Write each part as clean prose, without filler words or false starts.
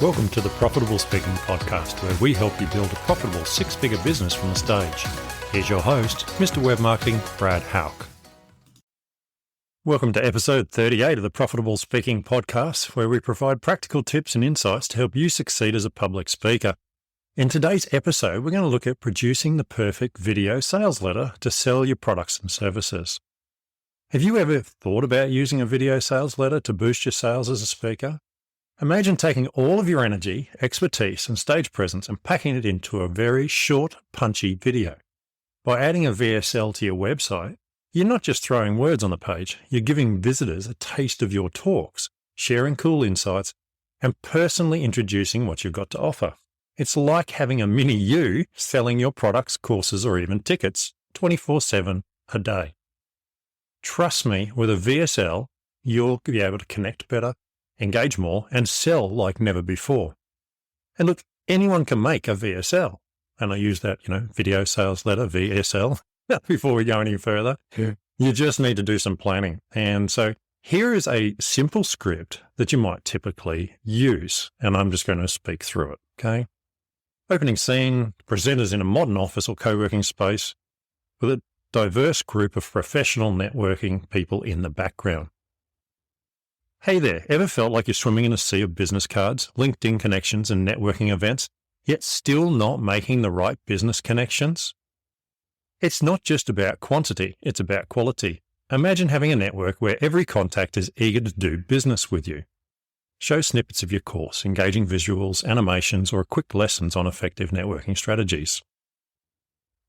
Welcome to the Profitable Speaking Podcast, where we help you build a profitable six-figure business from the stage. Here's your host, Mr. Web Marketing, Brad Hauck. Welcome to episode 38 of the Profitable Speaking Podcast, where we provide practical tips and insights to help you succeed as a public speaker. In today's episode, we're going to look at producing the perfect video sales letter to sell your products and services. Have you ever thought about using a video sales letter to boost your sales as a speaker? Imagine taking all of your energy, expertise, and stage presence and packing it into a very short, punchy video. By adding a VSL to your website, you're not just throwing words on the page, you're giving visitors a taste of your talks, sharing cool insights, and personally introducing what you've got to offer. It's like having a mini you selling your products, courses, or even tickets 24/7 a day. Trust me, with a VSL, you'll be able to connect better, engage more, and sell like never before. And look, anyone can make a VSL. And I use that, video sales letter, VSL, before we go any further. Yeah. You just need to do some planning. And so here is a simple script that you might typically use. And I'm just going to speak through it, okay? Opening scene, presenters in a modern office or co-working space with a diverse group of professional networking people in the background. Hey there, ever felt like you're swimming in a sea of business cards, LinkedIn connections, and networking events, yet still not making the right business connections? It's not just about quantity, it's about quality. Imagine having a network where every contact is eager to do business with you. Show snippets of your course, engaging visuals, animations, or quick lessons on effective networking strategies.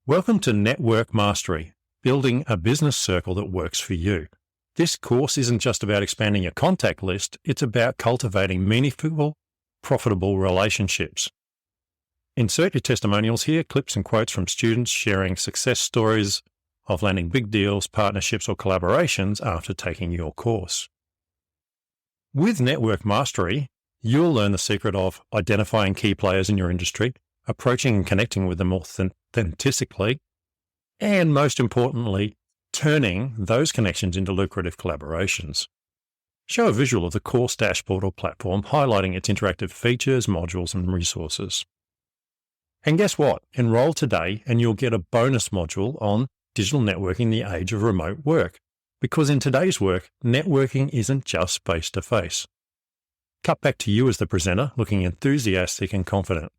Welcome to Network Mastery, building a business circle that works for you. This course isn't just about expanding your contact list, it's about cultivating meaningful, profitable relationships. Insert your testimonials here, clips and quotes from students sharing success stories of landing big deals, partnerships, or collaborations after taking your course. With Network Mastery, you'll learn the secret of identifying key players in your industry, approaching and connecting with them authentically, and most importantly, turning those connections into lucrative collaborations. Show a visual of the course dashboard or platform, highlighting its interactive features, modules, and resources. And guess what? Enroll today and you'll get a bonus module on digital networking in the age of remote work. Because in today's work, networking isn't just face-to-face. Cut back to you as the presenter, looking enthusiastic and confident.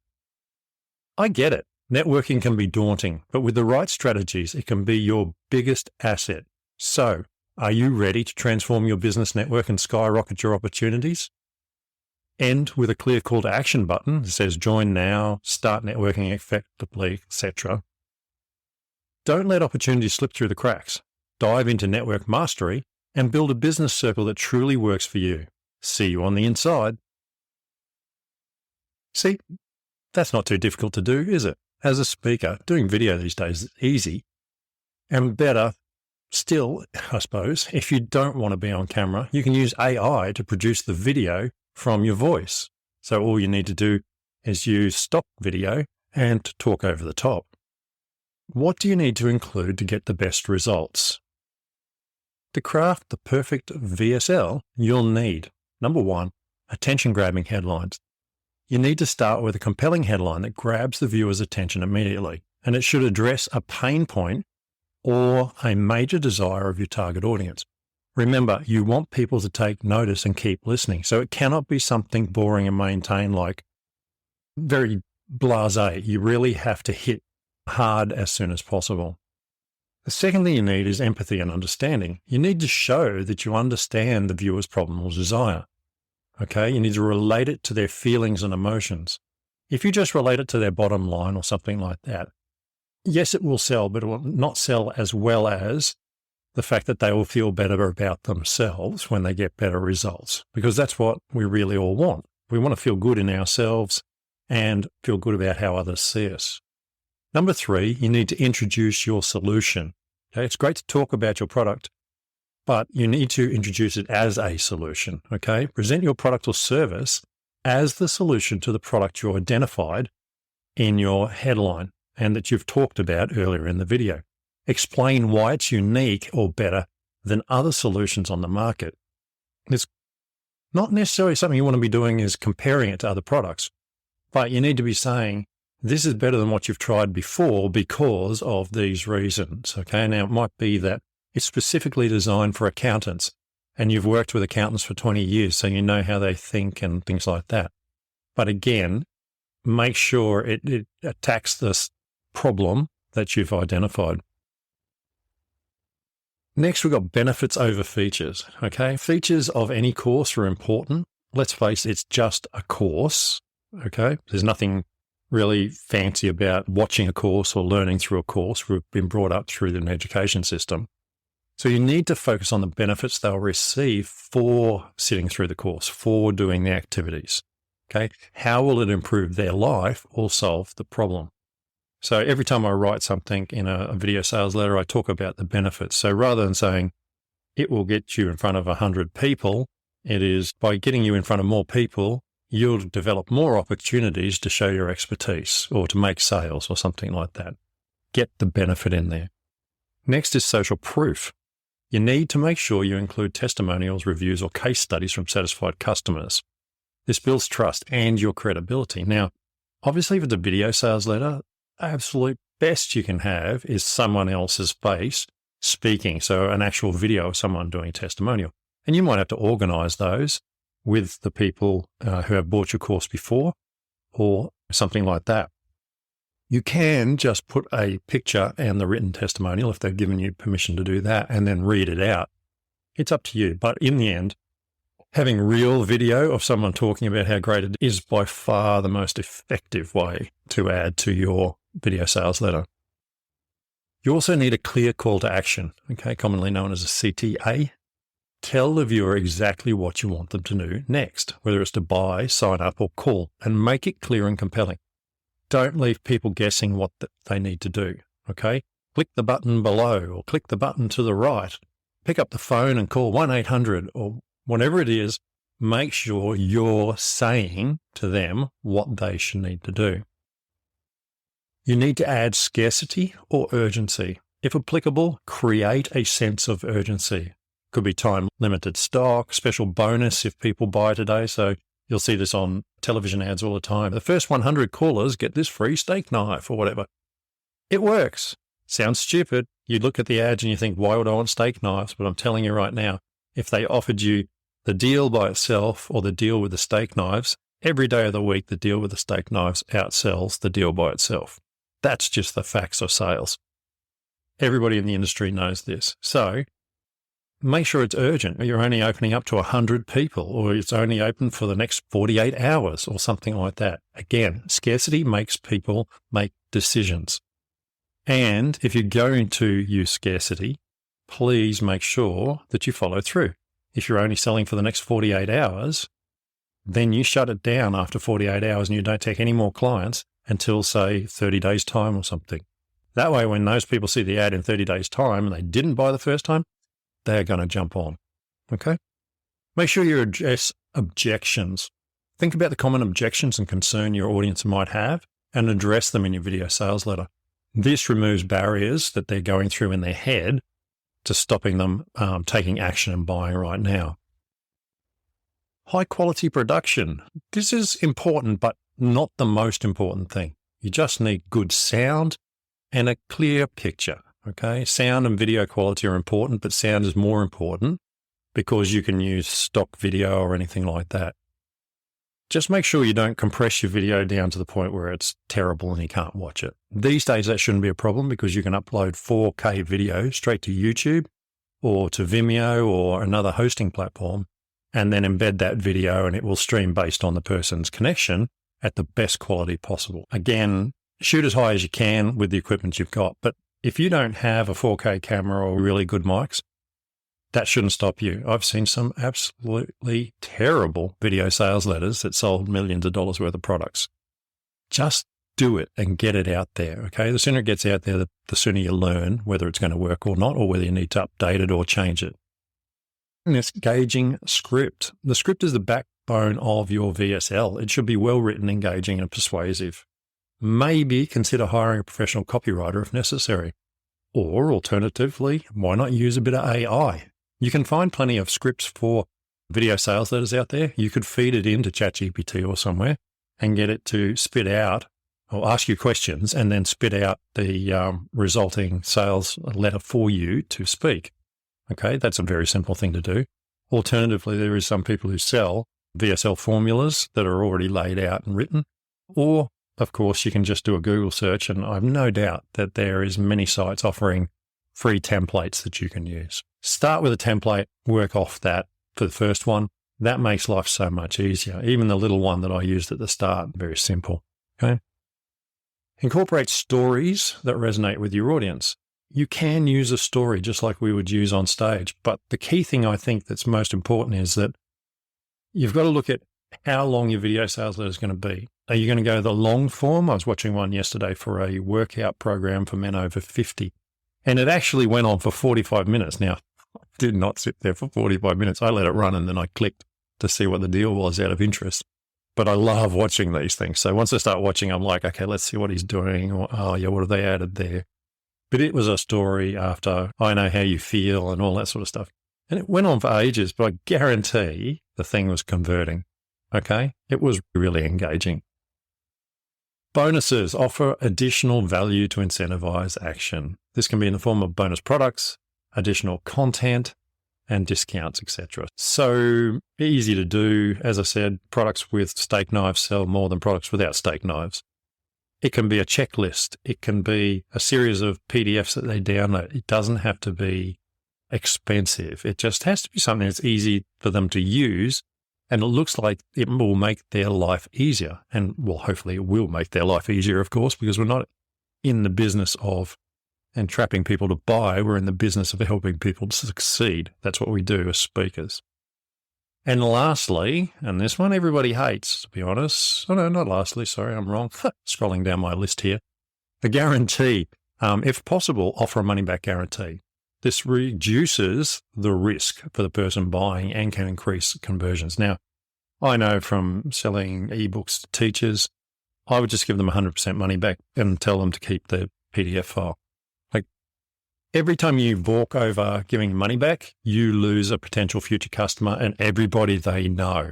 I get it. Networking can be daunting, but with the right strategies, it can be your biggest asset. So, are you ready to transform your business network and skyrocket your opportunities? End with a clear call to action button that says join now, start networking effectively, etc. Don't let opportunities slip through the cracks. Dive into Network Mastery and build a business circle that truly works for you. See you on the inside. See, that's not too difficult to do, is it? As a speaker, doing video these days is easy, and better still, I suppose, if you don't want to be on camera, you can use AI to produce the video from your voice. So all you need to do is use stock video and talk over the top. What do you need to include to get the best results? To craft the perfect VSL, you'll need, number one, attention-grabbing headlines. You need to start with a compelling headline that grabs the viewer's attention immediately, and it should address a pain point or a major desire of your target audience. Remember, you want people to take notice and keep listening, so it cannot be something boring and maintained like very blasé. You really have to hit hard as soon as possible. The second thing you need is empathy and understanding. You need to show that you understand the viewer's problem or desire. Okay, you need to relate it to their feelings and emotions. If you just relate it to their bottom line or something like that, yes, it will sell, but it will not sell as well as the fact that they will feel better about themselves when they get better results, because that's what we really all want. We want to feel good in ourselves and feel good about how others see us. Number three, you need to introduce your solution. Okay, it's great to talk about your product, but you need to introduce it as a solution, okay? Present your product or service as the solution to the product you identified in your headline and that you've talked about earlier in the video. Explain why it's unique or better than other solutions on the market. It's Not necessarily something you want to be doing is comparing it to other products, but you need to be saying, this is better than what you've tried before because of these reasons. Okay. Now it might be that it's specifically designed for accountants and you've worked with accountants for 20 years, so you know how they think and things like that. But again, make sure it attacks this problem that you've identified. Next, we've got benefits over features. Okay. Features of any course are important. Let's face it, it's just a course. Okay. There's nothing really fancy about watching a course or learning through a course. We've been brought up through an education system. So you need to focus on the benefits they'll receive for sitting through the course, for doing the activities. Okay. How will it improve their life or solve the problem? So every time I write something in a video sales letter, I talk about the benefits. So rather than saying it will get you in front of 100 people, it is by getting you in front of more people, you'll develop more opportunities to show your expertise or to make sales or something like that. Get the benefit in there. Next is social proof. You need to make sure you include testimonials, reviews, or case studies from satisfied customers. This builds trust and your credibility. Now, obviously, with the video sales letter, absolute best you can have is someone else's face speaking. So an actual video of someone doing a testimonial. And you might have to organize those with the people who have bought your course before or something like that. You can just put a picture and the written testimonial if they've given you permission to do that and then read it out. It's up to you. But in the end, having real video of someone talking about how great it is by far the most effective way to add to your video sales letter. You also need a clear call to action, okay, commonly known as a CTA. Tell the viewer exactly what you want them to do next, whether it's to buy, sign up, or call, and make it clear and compelling. Don't leave people guessing what they need to do, okay? Click the button below or click the button to the right. Pick up the phone and call 1-800 or whatever it is. Make sure you're saying to them what they should need to do. You need to add scarcity or urgency. If applicable, create a sense of urgency. Could be time-limited stock, special bonus if people buy today. So you'll see this on television ads all the time. The first 100 callers get this free steak knife or whatever. It works. Sounds stupid. You look at the ads and you think, why would I want steak knives? But I'm telling you right now, if they offered you the deal by itself or the deal with the steak knives, every day of the week, the deal with the steak knives outsells the deal by itself. That's just the facts of sales. Everybody in the industry knows this. So make sure it's urgent. You're only opening up to 100 people, or it's only open for the next 48 hours or something like that. Again, scarcity makes people make decisions. And if you're going to use scarcity, please make sure that you follow through. If you're only selling for the next 48 hours, then you shut it down after 48 hours and you don't take any more clients until, say, 30 days' time or something. That way, when those people see the ad in 30 days' time and they didn't buy the first time, they're going to jump on. Okay? Make sure you address objections. Think about the common objections and concern your audience might have and address them in your video sales letter. This removes barriers that they're going through in their head to stopping them taking action and buying right now. High quality production. This is important, but not the most important thing. You just need good sound and a clear picture. Okay, sound and video quality are important, but sound is more important because you can use stock video or anything like that. Just make sure you don't compress your video down to the point where it's terrible and you can't watch it. These days, that shouldn't be a problem because you can upload 4K video straight to YouTube or to Vimeo or another hosting platform and then embed that video and it will stream based on the person's connection at the best quality possible. Again, shoot as high as you can with the equipment you've got, but if you don't have a 4K camera or really good mics, that shouldn't stop you. I've seen some absolutely terrible video sales letters that sold millions of dollars worth of products. Just do it and get it out there, okay? The sooner it gets out there, the sooner you learn whether it's going to work or not, or whether you need to update it or change it. And it's engaging script. The script is the backbone of your VSL. It should be well written, engaging, and persuasive. Maybe consider hiring a professional copywriter if necessary. Or alternatively, why not use a bit of AI? You can find plenty of scripts for video sales letters out there. You could feed it into ChatGPT or somewhere and get it to spit out or ask you questions and then spit out the resulting sales letter for you to speak. Okay, that's a very simple thing to do. Alternatively, there is some people who sell VSL formulas that are already laid out and written. Or, of course, you can just do a Google search, and I have no doubt that there is many sites offering free templates that you can use. Start with a template, work off that for the first one. That makes life so much easier. Even the little one that I used at the start, very simple. Okay. Incorporate stories that resonate with your audience. You can use a story just like we would use on stage, but the key thing I think that's most important is that you've got to look at how long your video sales letter is going to be. Are you going to go the long form? I was watching one yesterday for a workout program for men over 50, and it actually went on for 45 minutes. Now, I did not sit there for 45 minutes. I let it run and then I clicked to see what the deal was out of interest. But I love watching these things. So once I start watching, I'm like, okay, let's see what he's doing. Or, oh, yeah, what have they added there? But it was a story after I know how you feel and all that sort of stuff. And it went on for ages, but I guarantee the thing was converting. Okay? It was really engaging. Bonuses offer additional value to incentivize action. This can be in the form of bonus products, additional content, and discounts, etc. So easy to do. As I said, products with steak knives sell more than products without steak knives. It can be a checklist. It can be a series of PDFs that they download. It doesn't have to be expensive. It just has to be something that's easy for them to use, and it looks like it will make their life easier. And, well, hopefully it will make their life easier, of course, because we're not in the business of entrapping people to buy. We're in the business of helping people to succeed. That's what we do as speakers. And lastly, and this one everybody hates, to be honest. Oh, no, not lastly. Sorry, I'm wrong. Scrolling down my list here. The guarantee. If possible, offer a money-back guarantee. This reduces the risk for the person buying and can increase conversions. Now, I know from selling ebooks to teachers, I would just give them 100% money back and tell them to keep the PDF file. Like, every time you balk over giving money back, you lose a potential future customer and everybody they know.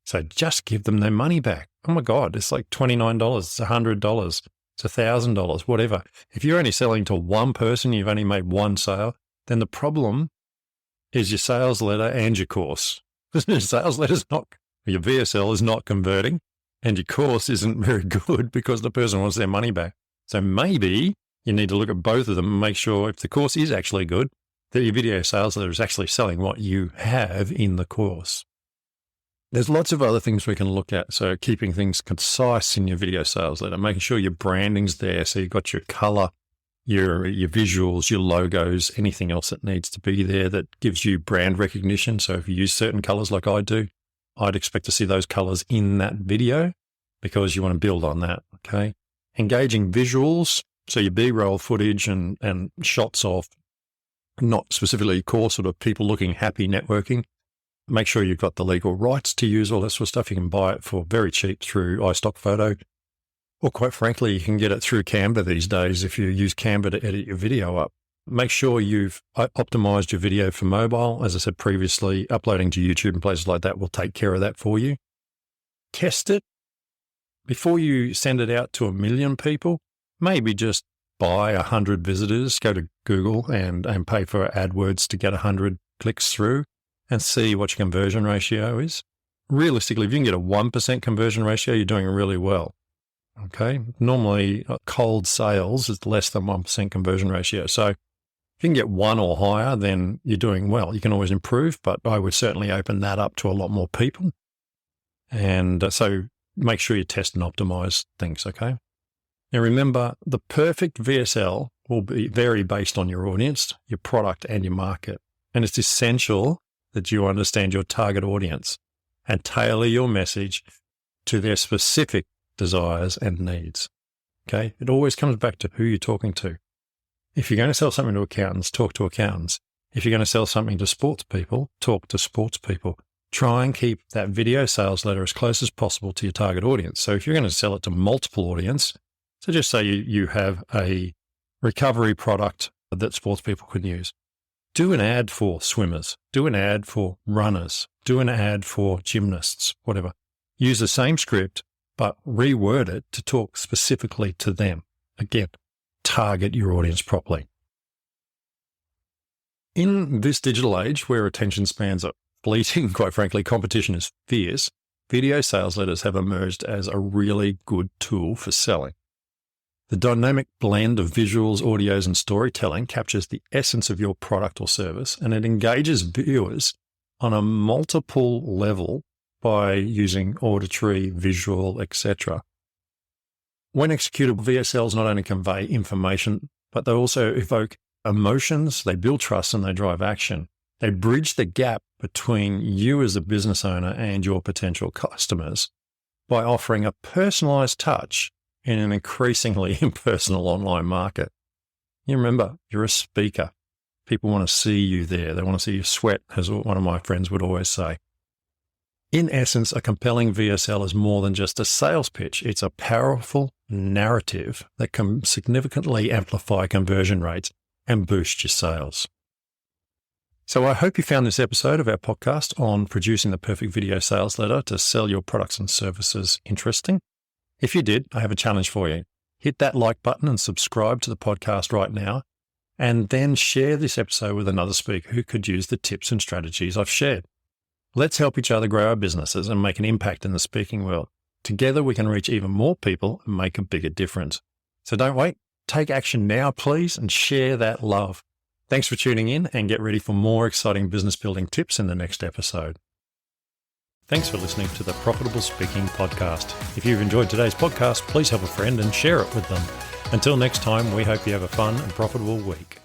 So just give them their money back. Oh my God, it's like $29, it's $100, it's $1,000, whatever. If you're only selling to one person, you've only made one sale, then the problem is your sales letter and your course. Your sales letter's not, your VSL is not converting, and your course isn't very good because the person wants their money back. So maybe you need to look at both of them and make sure if the course is actually good, that your video sales letter is actually selling what you have in the course. There's lots of other things we can look at. So keeping things concise in your video sales letter, making sure your branding's there. So you've got your color, your visuals, your logos, anything else that needs to be there that gives you brand recognition. So if you use certain colors like I do, I'd expect to see those colors in that video because you want to build on that, okay? Engaging visuals, so your B-roll footage and shots of not specifically course, sort of people looking happy networking. Make sure you've got the legal rights to use all that sort of stuff. You can buy it for very cheap through iStock Photo. Or quite frankly, you can get it through Canva these days if you use Canva to edit your video up. Make sure you've optimized your video for mobile. As I said previously, uploading to YouTube and places like that will take care of that for you. Test it. Before you send it out to 1 million people, maybe just buy 100 visitors, go to Google and pay for AdWords to get 100 clicks through and see what your conversion ratio is. Realistically, if you can get a 1% conversion ratio, you're doing really well. Okay. Normally cold sales is less than 1% conversion ratio. So if you can get 1 or higher, then you're doing well. You can always improve, but I would certainly open that up to a lot more people. And so make sure you test and optimize things. Okay. Now remember, the perfect VSL will vary based on your audience, your product and your market. And it's essential that you understand your target audience and tailor your message to their specific desires and needs. Okay. It always comes back to who you're talking to. If you're going to sell something to accountants, talk to accountants. If you're going to sell something to sports people, talk to sports people. Try and keep that video sales letter as close as possible to your target audience. So if you're going to sell it to multiple audience, so just say you have a recovery product that sports people can use. Do an ad for swimmers, do an ad for runners, do an ad for gymnasts, whatever. Use the same script, but reword it to talk specifically to them. Again, target your audience properly. In this digital age where attention spans are fleeting, quite frankly, competition is fierce, video sales letters have emerged as a really good tool for selling. The dynamic blend of visuals, audios, and storytelling captures the essence of your product or service, and it engages viewers on a multiple level by using auditory, visual, etc. When executed, VSLs not only convey information, but they also evoke emotions, they build trust, and they drive action. They bridge the gap between you as a business owner and your potential customers by offering a personalized touch in an increasingly impersonal online market. You remember, you're a speaker. People want to see you there. They want to see you sweat, as one of my friends would always say. In essence, a compelling VSL is more than just a sales pitch. It's a powerful narrative that can significantly amplify conversion rates and boost your sales. So I hope you found this episode of our podcast on producing the perfect video sales letter to sell your products and services interesting. If you did, I have a challenge for you. Hit that like button and subscribe to the podcast right now, and then share this episode with another speaker who could use the tips and strategies I've shared. Let's help each other grow our businesses and make an impact in the speaking world. Together we can reach even more people and make a bigger difference. So don't wait. Take action now, please, and share that love. Thanks for tuning in, and get ready for more exciting business building tips in the next episode. Thanks for listening to the Profitable Speaking Podcast. If you've enjoyed today's podcast, please help a friend and share it with them. Until next time, we hope you have a fun and profitable week.